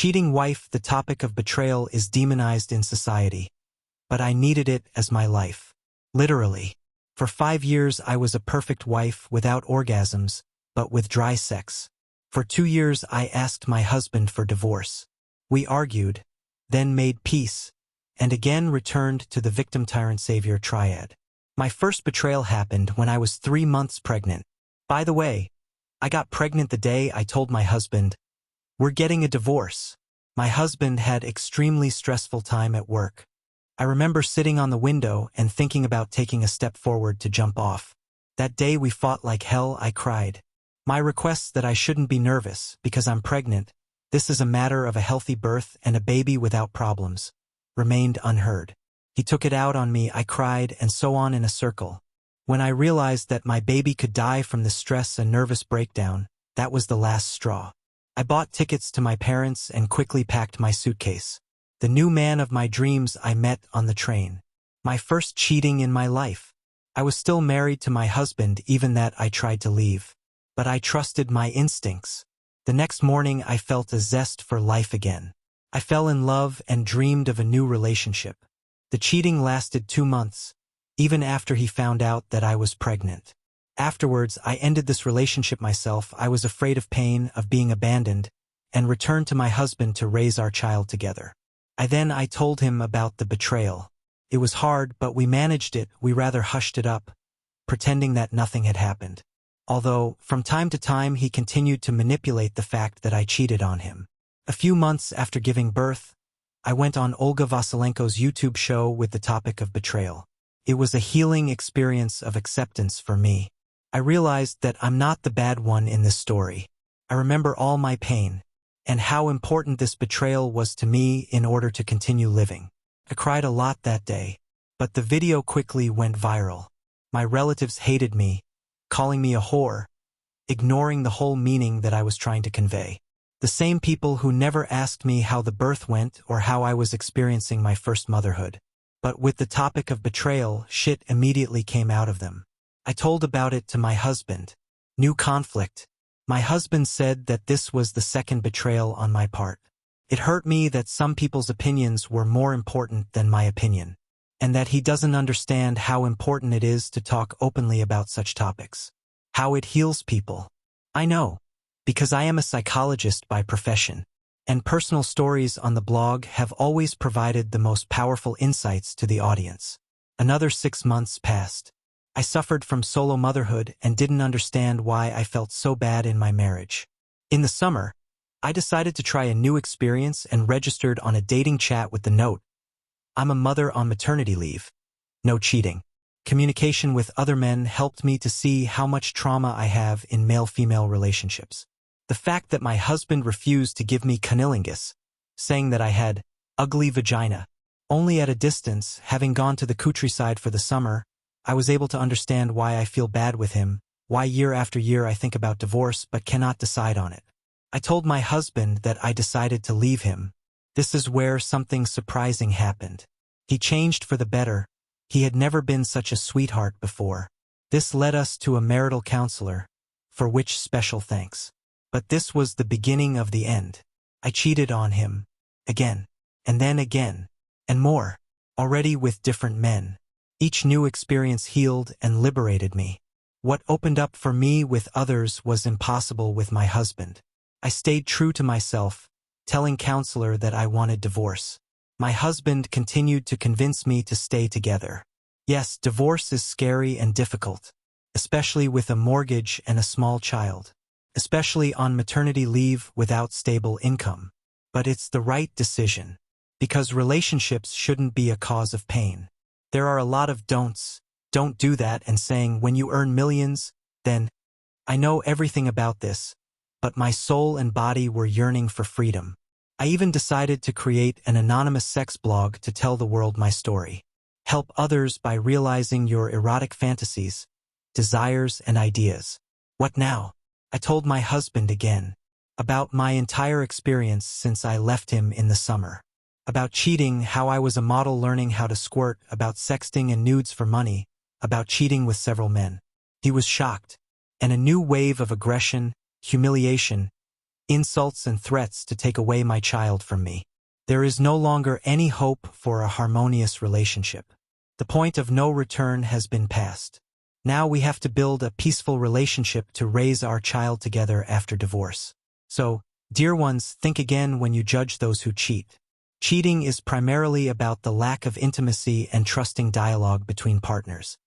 Cheating wife, the topic of betrayal is demonized in society. But I needed it as my life. Literally. For 5 years I was a perfect wife without orgasms, but with dry sex. For 2 years I asked my husband for divorce. We argued, then made peace, and again returned to the victim-tyrant-savior triad. My first betrayal happened when I was 3 months pregnant. By the way, I got pregnant the day I told my husband, "We're getting a divorce." My husband had extremely stressful time at work. I remember sitting on the window and thinking about taking a step forward to jump off. That day we fought like hell. I cried. My requests that I shouldn't be nervous because I'm pregnant, this is a matter of a healthy birth and a baby without problems, remained unheard. He took it out on me. I cried, and so on in a circle. When I realized that my baby could die from the stress and nervous breakdown, that was the last straw. I bought tickets to my parents and quickly packed my suitcase. The new man of my dreams I met on the train. My first cheating in my life. I was still married to my husband, even that I tried to leave. But I trusted my instincts. The next morning I felt a zest for life again. I fell in love and dreamed of a new relationship. The cheating lasted 2 months, even after he found out that I was pregnant. Afterwards, I ended this relationship myself. I was afraid of pain, of being abandoned, and returned to my husband to raise our child together. I told him about the betrayal. It was hard, but we managed it. We rather hushed it up, pretending that nothing had happened. Although, from time to time, he continued to manipulate the fact that I cheated on him. A few months after giving birth, I went on Olga Vasilenko's YouTube show with the topic of betrayal. It was a healing experience of acceptance for me. I realized that I'm not the bad one in this story. I remember all my pain, and how important this betrayal was to me in order to continue living. I cried a lot that day, but the video quickly went viral. My relatives hated me, calling me a whore, ignoring the whole meaning that I was trying to convey. The same people who never asked me how the birth went or how I was experiencing my first motherhood. But with the topic of betrayal, shit immediately came out of them. I told about it to my husband. New conflict. My husband said that this was the second betrayal on my part. It hurt me that some people's opinions were more important than my opinion, and that he doesn't understand how important it is to talk openly about such topics. How it heals people. I know, because I am a psychologist by profession, and personal stories on the blog have always provided the most powerful insights to the audience. Another 6 months passed. I suffered from solo motherhood and didn't understand why I felt so bad in my marriage. In the summer, I decided to try a new experience and registered on a dating chat with the note, "I'm a mother on maternity leave. No cheating." Communication with other men helped me to see how much trauma I have in male-female relationships. The fact that my husband refused to give me cunnilingus, saying that I had ugly vagina, only at a distance, having gone to the countryside for the summer, I was able to understand why I feel bad with him, why year after year I think about divorce but cannot decide on it. I told my husband that I decided to leave him. This is where something surprising happened. He changed for the better. He had never been such a sweetheart before. This led us to a marital counselor, for which special thanks. But this was the beginning of the end. I cheated on him. Again. And then again. And more. Already with different men. Each new experience healed and liberated me. What opened up for me with others was impossible with my husband. I stayed true to myself, telling counselor that I wanted divorce. My husband continued to convince me to stay together. Yes, divorce is scary and difficult, especially with a mortgage and a small child, especially on maternity leave without stable income. But it's the right decision, because relationships shouldn't be a cause of pain. There are a lot of don'ts, don't do that, and saying when you earn millions, then. I know everything about this, but my soul and body were yearning for freedom. I even decided to create an anonymous sex blog to tell the world my story. Help others by realizing your erotic fantasies, desires, and ideas. What now? I told my husband again. About my entire experience since I left him in the summer. About cheating, how I was a model learning how to squirt, about sexting and nudes for money, about cheating with several men. He was shocked, and a new wave of aggression, humiliation, insults and threats to take away my child from me. There is no longer any hope for a harmonious relationship. The point of no return has been passed. Now we have to build a peaceful relationship to raise our child together after divorce. So, dear ones, think again when you judge those who cheat. Cheating is primarily about the lack of intimacy and trusting dialogue between partners.